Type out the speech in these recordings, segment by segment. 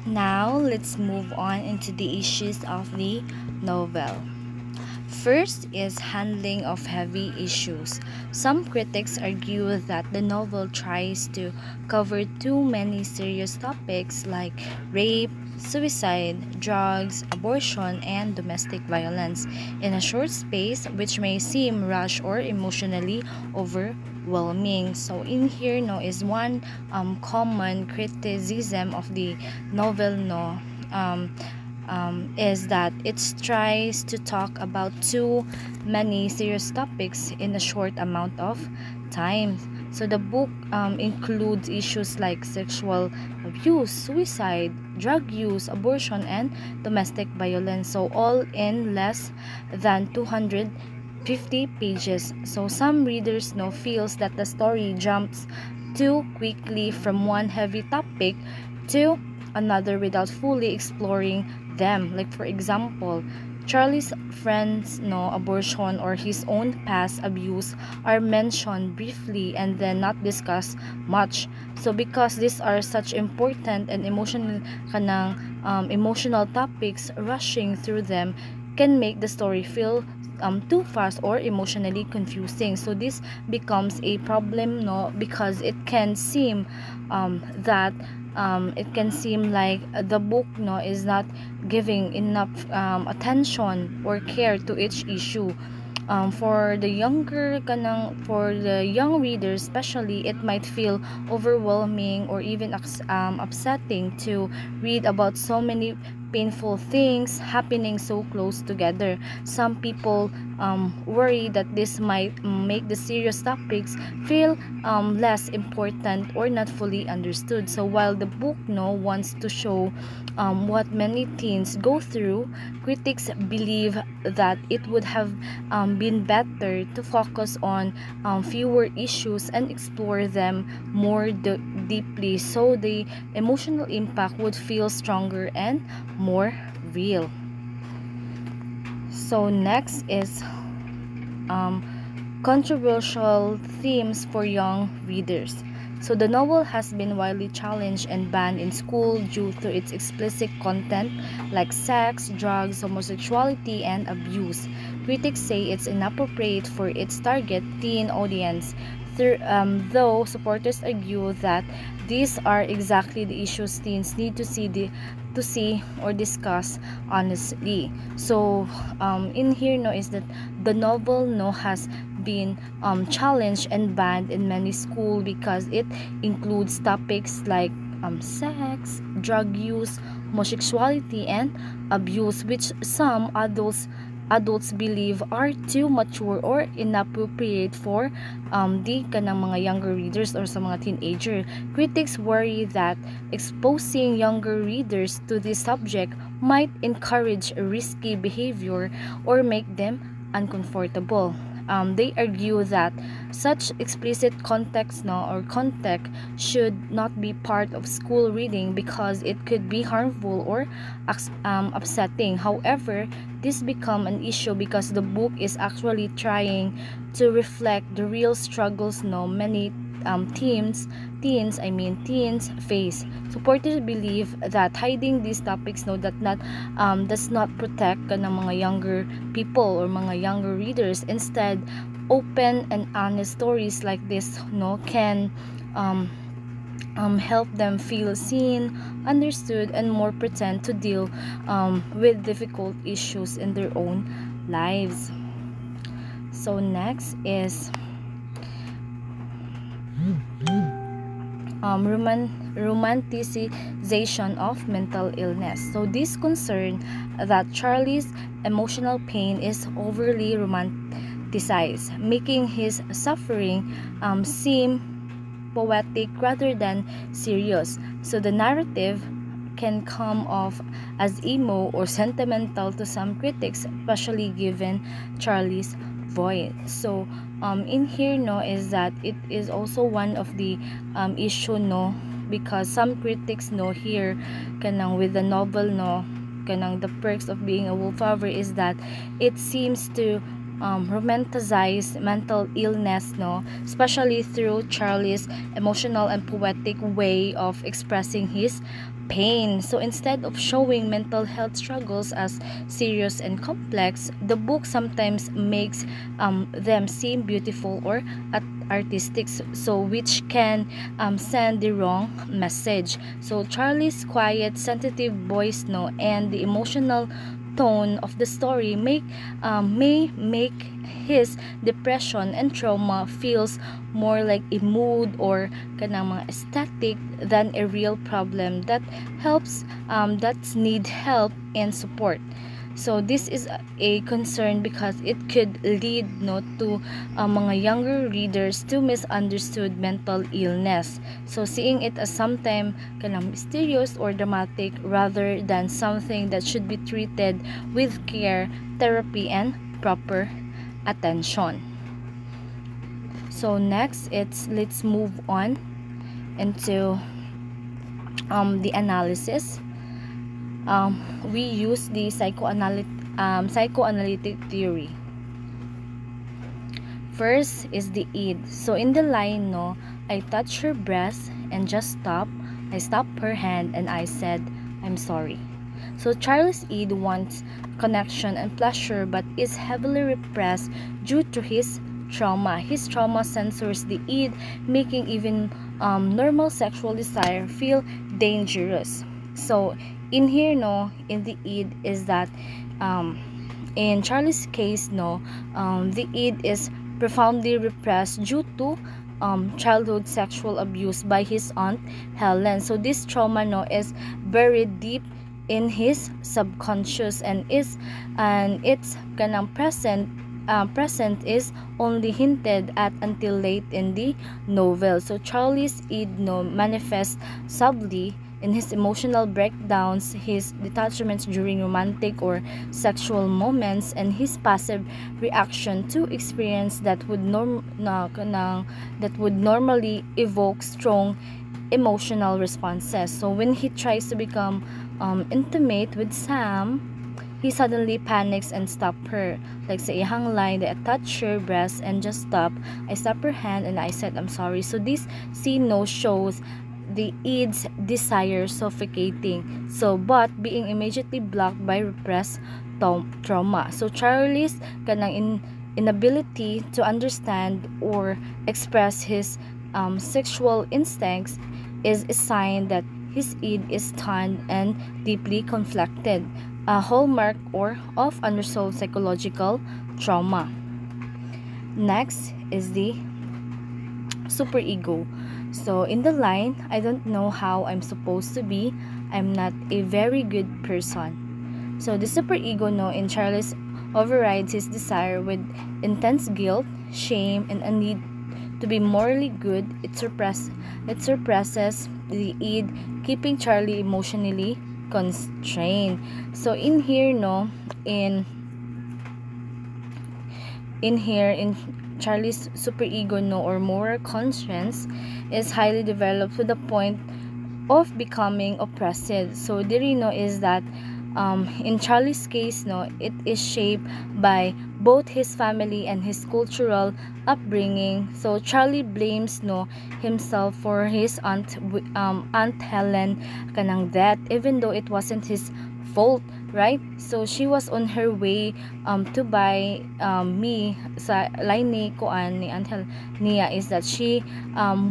Now, let's move on into the issues of the novel. First is handling of heavy issues. Some critics argue that the novel tries to cover too many serious topics like rape, suicide, drugs, abortion, and domestic violence in a short space, which may seem rushed or emotionally overwhelming. So in here no is one common criticism of the novel no is that it tries to talk about too many serious topics in a short amount of time. So the book includes issues like sexual abuse, suicide, drug use, abortion, and domestic violence. So all in less than 250 pages. So some readers know feels that the story jumps too quickly from one heavy topic to another without fully exploring them. Like for example, Charlie's friends no abortion or his own past abuse are mentioned briefly and then not discussed much. So because these are such important and emotional topics, rushing through them can make the story feel too fast or emotionally confusing. So this becomes a problem no because it can seem like the book no is not giving enough attention or care to each issue. For the young readers especially, it might feel overwhelming or even upsetting to read about so many painful things happening so close together. Some people worry that this might make the serious topics feel less important or not fully understood. So while the book no wants to show what many teens go through, critics believe that it would have been better to focus on fewer issues and explore them more deeply so the emotional impact would feel stronger and more real. So next is um, controversial themes for young readers. So the novel has been widely challenged and banned in school due to its explicit content like sex, drugs, homosexuality, and abuse. Critics say it's inappropriate for its target teen audience, though supporters argue that these are exactly the issues teens need to see or discuss honestly. So in here no is that the novel no has been challenged and banned in many schools because it includes topics like sex, drug use, homosexuality, and abuse, which some adults believe are too mature or inappropriate for the kanang mga younger readers or sa mga teenager. Critics worry that exposing younger readers to this subject might encourage risky behavior or make them uncomfortable. They argue that such explicit context should not be part of school reading because it could be harmful or upsetting. However, this become an issue because the book is actually trying to reflect the real struggles many teens face. Supporters believe that hiding these topics does not protect ng mga younger people or mga younger readers. Instead, open and honest stories like this can um, help them feel seen, understood, and more pretend to deal with difficult issues in their own lives. So next is romanticization of mental illness. So this concern that Charlie's emotional pain is overly romanticized, making his suffering seem poetic rather than serious. So the narrative can come off as emo or sentimental to some critics, especially given Charlie's voice. So in here no is that it is also one of the issue no because some critics know here kanang with the novel no kanang the perks of being a wallflower is that it seems to romanticize mental illness, no, especially through Charlie's emotional and poetic way of expressing his pain. So instead of showing mental health struggles as serious and complex, the book sometimes makes them seem beautiful or artistic, so which can send the wrong message. So Charlie's quiet, sensitive voice, no, and the emotional tone of the story may make his depression and trauma feels more like a mood or kanang mga aesthetic than a real problem that's need help and support. So this is a concern because it could lead, no, to mga younger readers to misunderstood mental illness. So seeing it as sometimes kanang mysterious or dramatic rather than something that should be treated with care, therapy, and proper attention. So next, let's move on into the analysis. We use the psychoanalytic theory. First is the id. So in the line, no, I touched her breast and just stopped. I stopped her hand and I said, I'm sorry. So Charles id wants connection and pleasure but is heavily repressed due to his trauma. His trauma censors the id, making even normal sexual desire feel dangerous. So in here, no, in the id is that in Charlie's case, no, the id is profoundly repressed due to childhood sexual abuse by his aunt Helen. So this trauma, no, is buried deep in his subconscious and it's kanang present is only hinted at until late in the novel. So Charlie's id, no, manifests subtly in his emotional breakdowns, his detachments during romantic or sexual moments, and his passive reaction to experience that would normally evoke strong emotional responses. So when he tries to become intimate with Sam, he suddenly panics and stops her. Like sa ihang line, I touched her breast and just stopped. I stopped her hand and I said, I'm sorry. So this scene, no, shows the id's desire suffocating, so but being immediately blocked by repressed trauma. So Charlie's kanang inability to understand or express his sexual instincts is a sign that his id is stunned and deeply conflicted, a hallmark or of unresolved psychological trauma. Next is the superego. So in the line, I don't know how I'm supposed to be. I'm not a very good person. So the superego, no, in Charles overrides his desire with intense guilt, shame, and a need to be morally good. It suppresses the id, keeping Charlie emotionally constrained. So in here, no, in Charlie's superego, no, or moral conscience is highly developed to the point of becoming oppressive. So the Reno is that in Charlie's case, no, it is shaped by both his family and his cultural upbringing. So Charlie blames, no, himself for his aunt Helen kanang death, even though it wasn't his fault, right? So she was on her way to buy me sa line ni kuan ni Aunt Nia is that she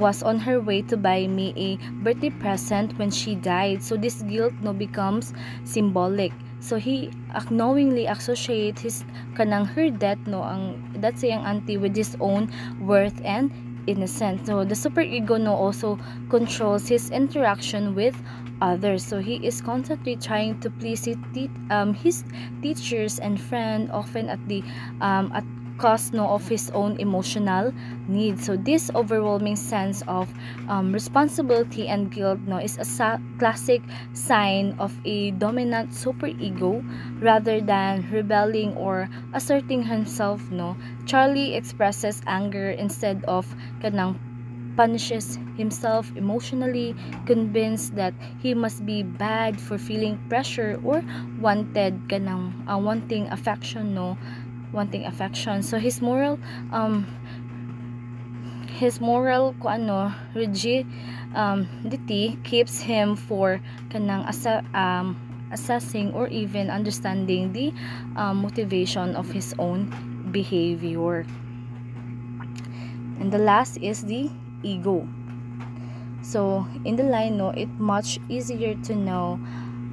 was on her way to buy me a birthday present when she died. So this guilt, no, becomes symbolic. So he unknowingly associate his kanang her death, no, ang that's yung auntie, with his own worth and innocence. So the superego, no, also controls his interaction with others. So he is constantly trying to please his teachers and friends, often at the at cost, no, of his own emotional needs. So this overwhelming sense of responsibility and guilt, no, is a classic sign of a dominant superego. Rather than rebelling or asserting himself, no, Charlie expresses anger instead of kanang punishes himself emotionally, convinced that he must be bad for feeling pressure or wanting affection, no, wanting affection. So his moral rigidity keeps him for kanang assessing or even understanding the motivation of his own behavior. And the last is the ego. So in the line, no, it's much easier to know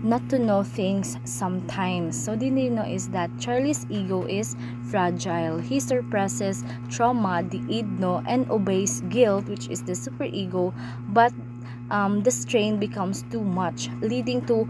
not to know things sometimes. So the know is that Charlie's ego is fragile. He suppresses trauma, the id, and obeys guilt, which is the superego, but the strain becomes too much, leading to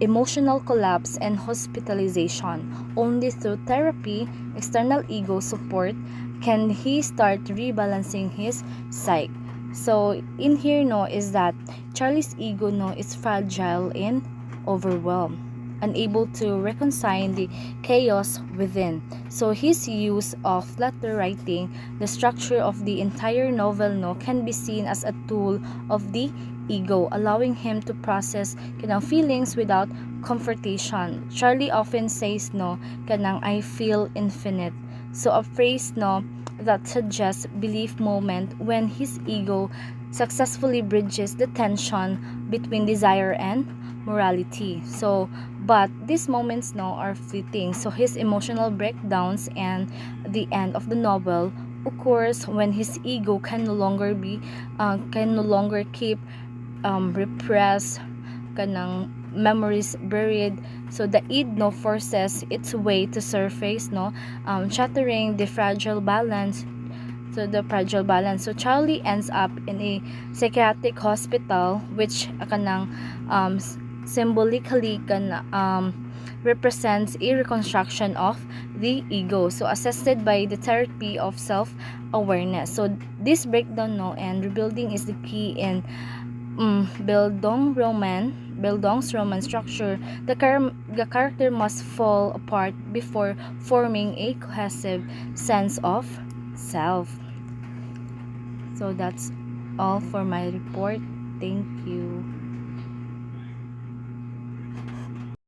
emotional collapse and hospitalization. Only through therapy, external ego support, can he start rebalancing his psyche. So in here, no, is that Charlie's ego, no, is fragile and overwhelmed, unable to reconcile the chaos within. So his use of letter writing, the structure of the entire novel, no, can be seen as a tool of the ego, allowing him to process feelings without confrontation. Charlie often says, no, I feel infinite. So a phrase, no, that suggests belief moment when his ego successfully bridges the tension between desire and morality. So but these moments, no, are fleeting. So his emotional breakdowns and the end of the novel occurs when his ego can no longer keep repressed memories buried. So the id, no, forces its way to surface, no, shattering the fragile balance. So Charlie ends up in a psychiatric hospital, which symbolically represents a reconstruction of the ego, so assisted by the therapy of self-awareness. So this breakdown, no, and rebuilding is the key in Bildung's roman structure. The character must fall apart before forming a cohesive sense of self. So that's all for my report. Thank you.